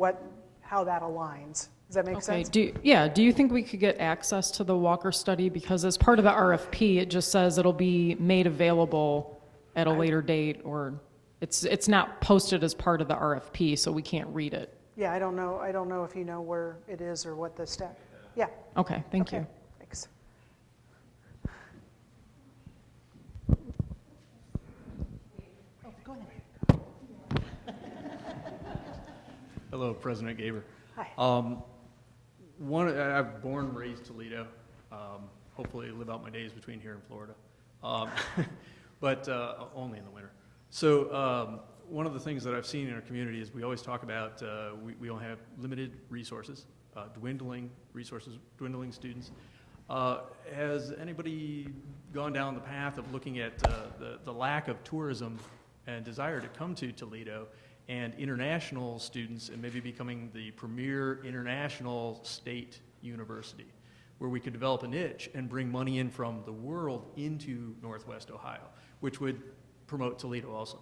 Speaker 2: how that aligns. Does that make sense?
Speaker 17: Do you think we could get access to the Walker study? Because as part of the RFP, it just says it'll be made available at a later date, or it's not posted as part of the RFP, so we can't read it.
Speaker 2: Yeah, I don't know if you know where it is or what the step. Yeah.
Speaker 17: Okay, thank you.
Speaker 2: Thanks. Oh, go ahead.
Speaker 18: Hello, President Gaber.
Speaker 2: Hi.
Speaker 18: I'm born and raised Toledo. Hopefully live out my days between here and Florida, but only in the winter. So one of the things that I've seen in our community is we always talk about we only have limited resources, dwindling students. Has anybody gone down the path of looking at the lack of tourism and desire to come to Toledo and international students and maybe becoming the premier international state university where we could develop a niche and bring money in from the world into Northwest Ohio, which would promote Toledo also?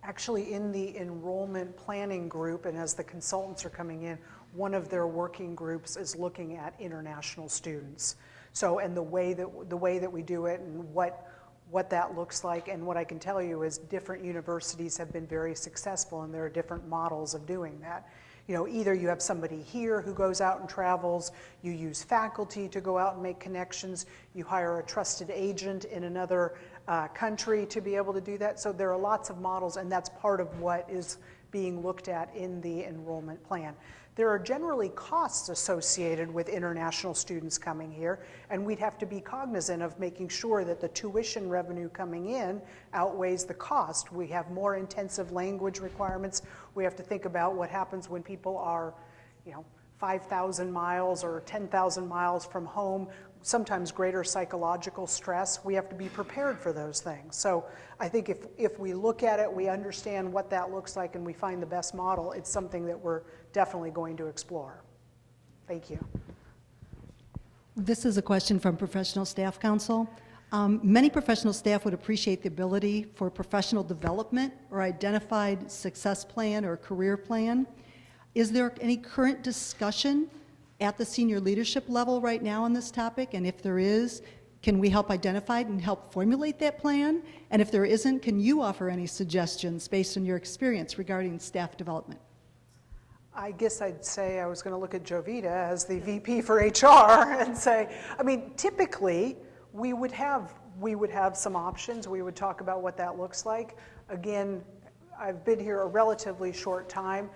Speaker 2: Actually, in the enrollment planning group, and as the consultants are coming in, one of their working groups is looking at international students. So, and the way that we do it and what that looks like, and what I can tell you is different universities have been very successful, and there are different models of doing that. Either you have somebody here who goes out and travels, you use faculty to go out and make connections, you hire a trusted agent in another country to be able to do that. So there are lots of models, and that's part of what is being looked at in the enrollment plan. There are generally costs associated with international students coming here, and we'd have to be cognizant of making sure that the tuition revenue coming in outweighs the cost. We have more intensive language requirements. We have to think about what happens when people are, 5,000 miles or 10,000 miles from home, sometimes greater psychological stress. We have to be prepared for those things. So I think if we look at it, we understand what that looks like, and we find the best model, it's something that we're definitely going to explore. Thank you.
Speaker 19: This is a question from Professional Staff Council. Many professional staff would appreciate the ability for professional development or identified success plan or career plan. Is there any current discussion at the senior leadership level right now on this topic? And if there is, can we help identify it and help formulate that plan? And if there isn't, can you offer any suggestions based on your experience regarding staff development?
Speaker 2: I guess I'd say I was going to look at Jovita as the VP for HR and say, typically we would have some options. We would talk about what that looks like. Again, I've been here a relatively short time.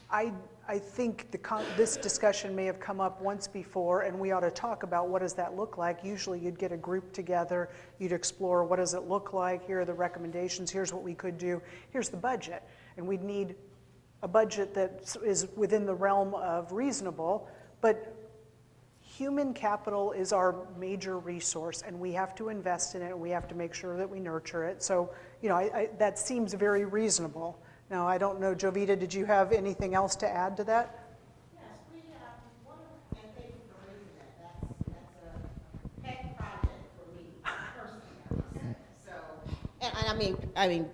Speaker 2: I think this discussion may have come up once before, and we ought to talk about what does that look like. Usually you'd get a group together, you'd explore what does it look like, here are the recommendations, here's what we could do, here's the budget. And we'd need a budget that is within the realm of reasonable, but human capital is our major resource, and we have to invest in it, and we have to make sure that we nurture it. So, you know, that seems very reasonable. Now, I don't know, Jovita, did you have anything else to add to that?
Speaker 5: Yes, we one of, and thank you for raising that. That's a pet project for me personally. So, and I mean,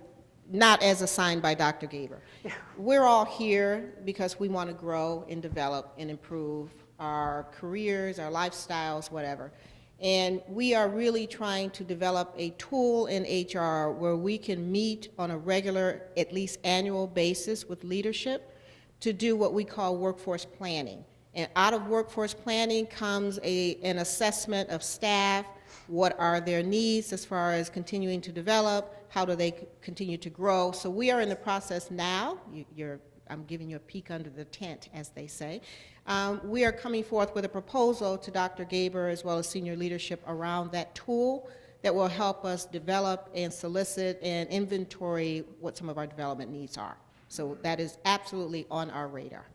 Speaker 5: not as assigned by Dr. Gaber. We're all here because we want to grow and develop and improve our careers, our lifestyles, whatever. And we are really trying to develop a tool in HR where we can meet on a regular, at least annual basis with leadership to do what we call workforce planning. And out of workforce planning comes an assessment of staff, what are their needs as far as continuing to develop, how do they continue to grow. So we are in the process now. I'm giving you a peek under the tent, as they say. We are coming forth with a proposal to Dr. Gaber as well as senior leadership around that tool that will help us develop and solicit and inventory what some of our development needs are. So that is absolutely on our radar.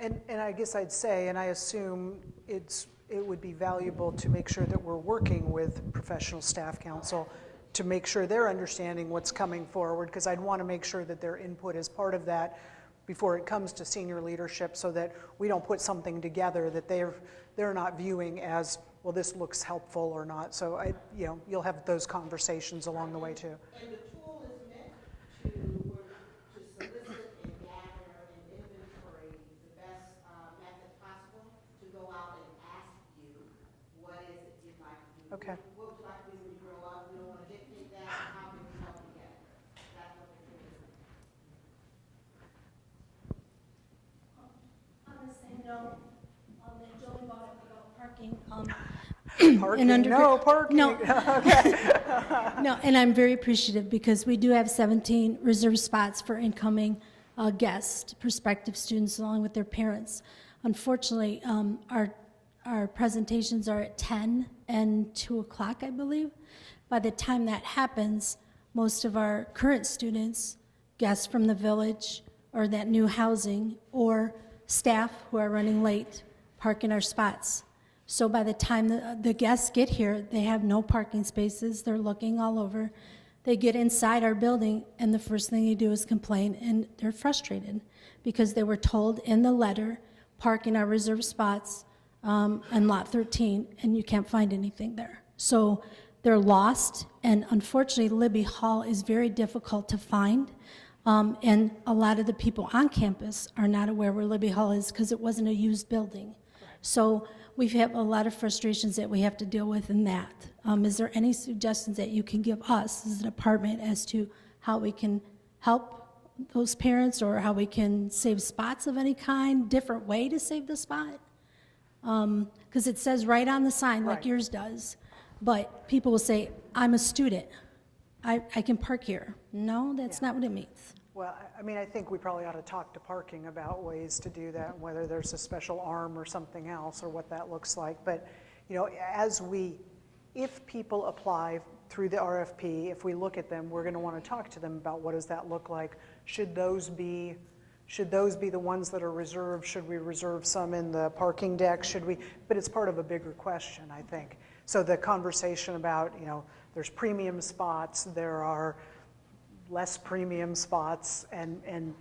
Speaker 2: And I guess I'd say, and I assume it would be valuable to make sure that we're working with professional staff council to make sure they're understanding what's coming forward, because I'd want to make sure that their input is part of that before it comes to senior leadership, so that we don't put something together that they're not viewing as, well, this looks helpful or not. So you'll have those conversations along the way too.
Speaker 5: And the tool is meant to solicit and gather and inventory the best method possible to go out and ask you, what is it you'd like to do?
Speaker 2: Okay.
Speaker 5: What would you like to do when you grow up? We don't want to dictate that. How can we help you get it? That's what the tool is.
Speaker 7: On the same note, that Joey brought up about parking.
Speaker 2: Parking.
Speaker 7: No.
Speaker 2: Okay.
Speaker 7: No, and I'm very appreciative because we do have 17 reserved spots for incoming guests, prospective students, along with their parents. Unfortunately, our presentations are at 10 and 2 o'clock, I believe. By the time that happens, most of our current students, guests from the village or that new housing, or staff who are running late, park in our spots. So by the time the guests get here, they have no parking spaces. They're looking all over. They get inside our building, and the first thing they do is complain, and they're frustrated because they were told in the letter, park in our reserved spots on lot 13, and you can't find anything there. So they're lost, and unfortunately, Libby Hall is very difficult to find. And a lot of the people on campus are not aware where Libby Hall is because it wasn't a used building. So we've had a lot of frustrations that we have to deal with in that. Is there any suggestions that you can give us as a department as to how we can help those parents, or how we can save spots of any kind, different way to save the spot? Because it says right on the sign, like yours does, but people will say, I'm a student. I can park here. No, that's not what it means.
Speaker 2: Well, I mean, I think we probably ought to talk to parking about ways to do that, whether there's a special arm or something else, or what that looks like. But, if people apply through the RFP, if we look at them, we're going to want to talk to them about what does that look like. Should those be the ones that are reserved? Should we reserve some in the parking deck? But it's part of a bigger question, I think. So the conversation about, there's premium spots, there are less premium spots, and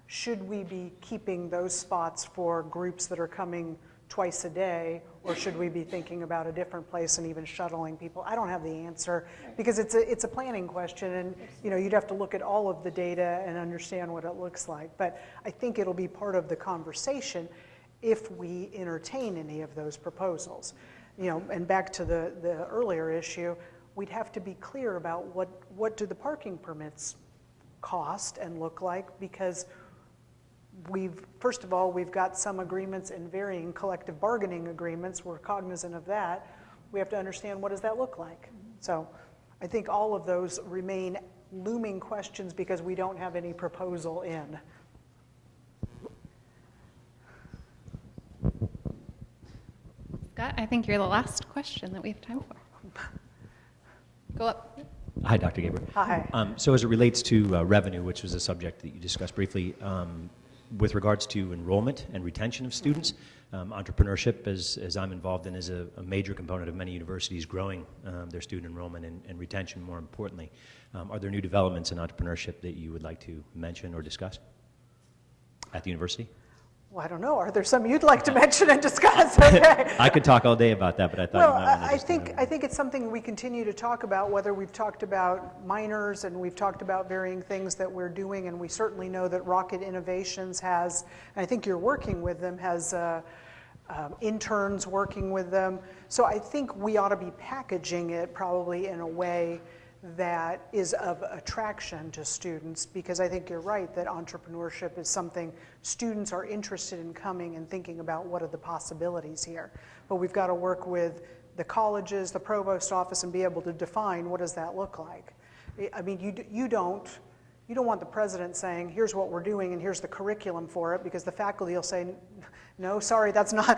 Speaker 2: should we be keeping those spots for groups that are coming twice a day, or should we be thinking about a different place and even shuttling people? I don't have the answer, because it's a planning question, and you'd have to look at all of the data and understand what it looks like. But I think it'll be part of the conversation if we entertain any of those proposals. And back to the earlier issue, we'd have to be clear about what do the parking permits cost and look like, because first of all, we've got some agreements and varying collective bargaining agreements. We're cognizant of that. We have to understand, what does that look like? So I think all of those remain looming questions because we don't have any proposal in.
Speaker 1: Scott, I think you're the last question that we have time for. Go up.
Speaker 20: Hi, Dr. Gaber.
Speaker 2: Hi.
Speaker 20: So as it relates to revenue, which was a subject that you discussed briefly, with regards to enrollment and retention of students. Entrepreneurship, as I'm involved in, is a major component of many universities growing their student enrollment and retention, more importantly. Are there new developments in entrepreneurship that you would like to mention or discuss at the university?
Speaker 2: Well, I don't know. Are there some you'd like to mention and discuss? Okay.
Speaker 20: I could talk all day about that, but I thought you might want to just,
Speaker 2: I think it's something we continue to talk about, whether we've talked about minors and we've talked about varying things that we're doing, and we certainly know that Rocket Innovations has, and I think you're working with them, has interns working with them. So I think we ought to be packaging it probably in a way that is of attraction to students, because I think you're right that entrepreneurship is something students are interested in coming and thinking about what are the possibilities here. But we've got to work with the colleges, the provost office, and be able to define what does that look like. I mean, you don't want the president saying, here's what we're doing and here's the curriculum for it, because the faculty will say, no, sorry, that's not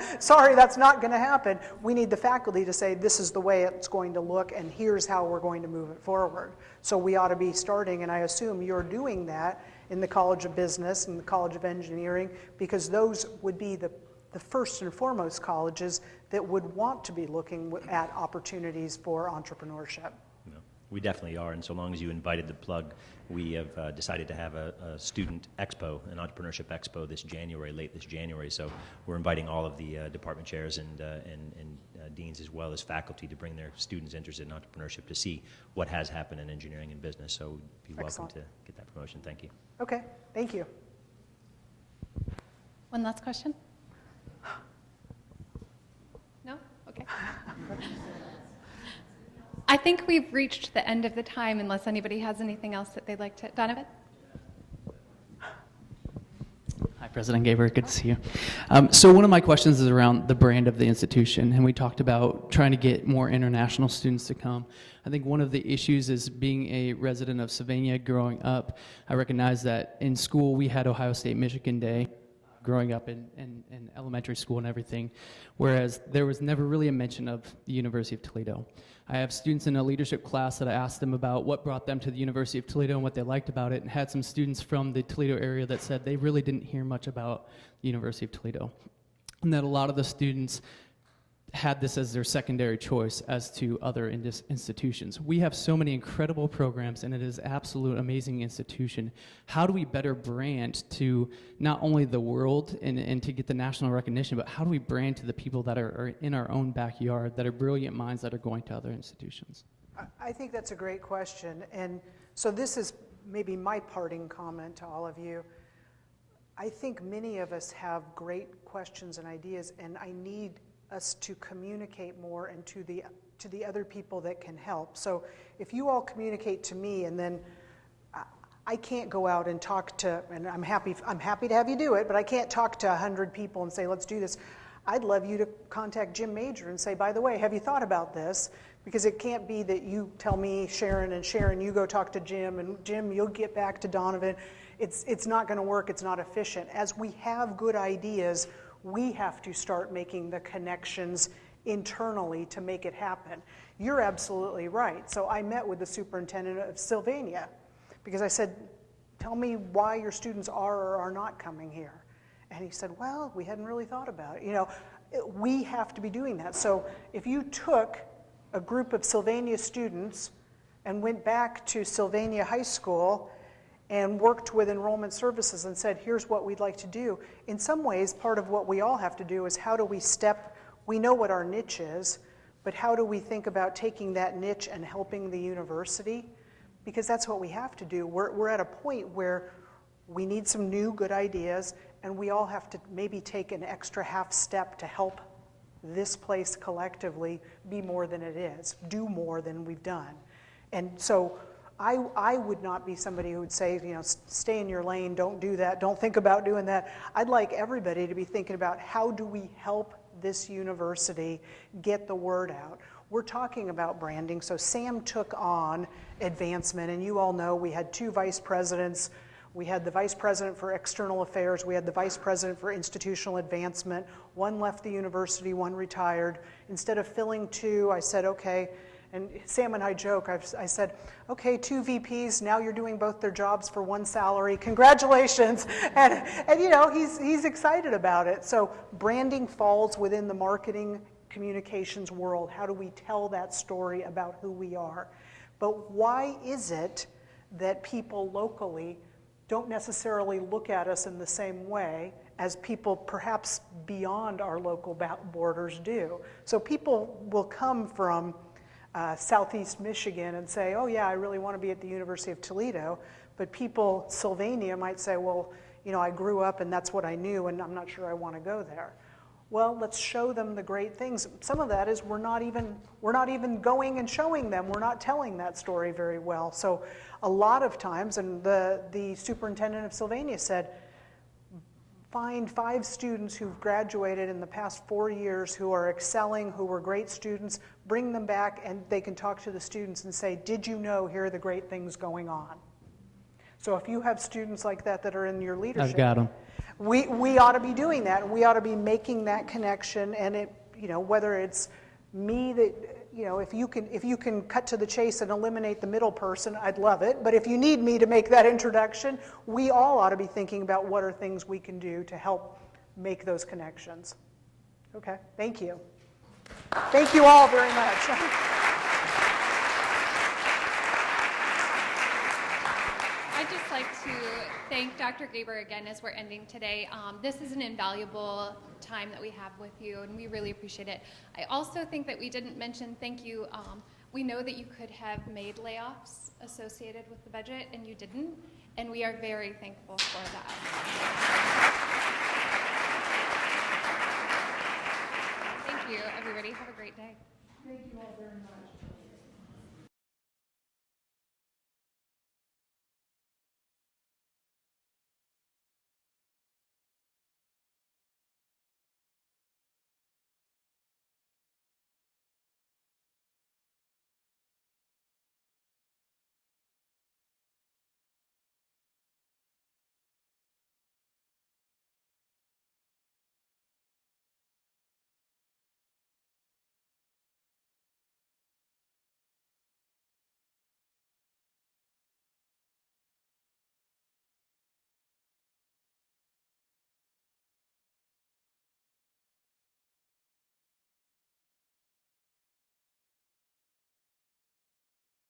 Speaker 2: going to happen. We need the faculty to say, this is the way it's going to look and here's how we're going to move it forward. So we ought to be starting, and I assume you're doing that in the College of Business and the College of Engineering, because those would be the first and foremost colleges that would want to be looking at opportunities for entrepreneurship.
Speaker 20: we definitely are, and so long as you invited the plug, we have decided to have a student expo, an entrepreneurship expo this January, late this January. So we're inviting all of the department chairs and deans as well as faculty to bring their students interested in entrepreneurship to see what has happened in engineering and business. So be welcome to get that promotion. Thank you.
Speaker 2: Okay, thank you.
Speaker 1: One last question? No? Okay. I think we've reached the end of the time unless anybody has anything else that they'd like to. Donovan?
Speaker 21: Hi, President Gaber. Good to see you. So one of my questions is around the brand of the institution, and we talked about trying to get more international students to come. I think one of the issues is being a resident of Sylvania growing up. I recognize that in school we had Ohio State Michigan Day growing up in elementary school and everything, whereas there was never really a mention of the University of Toledo. I have students in a leadership class that I asked them about what brought them to the University of Toledo and what they liked about it, and had some students from the Toledo area that said they really didn't hear much about the University of Toledo, and that a lot of the students had this as their secondary choice as to other institutions. We have so many incredible programs, and it is an absolute amazing institution. How do we better brand to not only the world and to get the national recognition, but how do we brand to the people that are in our own backyard, that are brilliant minds that are going to other institutions?
Speaker 2: I think that's a great question. And so this is maybe my parting comment to all of you. I think many of us have great questions and ideas, and I need us to communicate more and to the other people that can help. So if you all communicate to me, and then I can't go out and talk to, and I'm happy to have you do it, but I can't talk to 100 people and say, let's do this. I'd love you to contact Jim Major and say, by the way, have you thought about this? Because it can't be that you tell me, Sharon, and Sharon, you go talk to Jim, and Jim, you'll get back to Donovan. It's not going to work. It's not efficient. As we have good ideas, we have to start making the connections internally to make it happen. You're absolutely right. So I met with the superintendent of Sylvania because I said, tell me why your students are or are not coming here. And he said, well, we hadn't really thought about it. You know, we have to be doing that. So if you took a group of Sylvania students and went back to Sylvania High School and worked with enrollment services and said, here's what we'd like to do. In some ways, part of what we all have to do is how do we know what our niche is, but how do we think about taking that niche and helping the university? Because that's what we have to do. We're at a point where we need some new good ideas, and we all have to maybe take an extra half step to help this place collectively be more than it is, do more than we've done. And so I would not be somebody who would say, you know, stay in your lane, don't do that, don't think about doing that. I'd like everybody to be thinking about how do we help this university get the word out. We're talking about branding, so Sam took on advancement, and you all know we had 2 vice presidents. We had the vice president for external affairs, we had the vice president for institutional advancement. One left the university, one retired. Instead of filling 2, I said, okay, And Sam and I joke, I said, okay, 2 VPs, now you're doing both their jobs for 1 salary. Congratulations. And you know, he's excited about it. So branding falls within the marketing communications world. How do we tell that story about who we are? But why is it that people locally don't necessarily look at us in the same way as people perhaps beyond our local borders do? So people will come from Southeast Michigan and say, oh yeah, I really want to be at the University of Toledo, but people, Sylvania might say, well, you know, I grew up and that's what I knew and I'm not sure I want to go there. Well, let's show them the great things. Some of that is we're not even going and showing them. We're not telling that story very well. So a lot of times, and the superintendent of Sylvania said, find 5 students who've graduated in the past 4 years who are excelling, who were great students, bring them back and they can talk to the students and say, did you know, here are the great things going on. So if you have students like that are in your leadership,
Speaker 21: I've got them.
Speaker 2: We ought to be doing that, and we ought to be making that connection. And it, you know, whether it's me that, you know, if you can cut to the chase and eliminate the middle person, I'd love it. But if you need me to make that introduction, we all ought to be thinking about what are things we can do to help make those connections. Okay, thank you. Thank you all very much.
Speaker 1: I'd just like to thank Dr. Gaber again as we're ending today. This is an invaluable time that we have with you, and we really appreciate it. I also think that we didn't mention thank you. We know that you could have made layoffs associated with the budget, and you didn't, and we are very thankful for that. Thank you, everybody. Have a great day.
Speaker 2: Thank you all very much.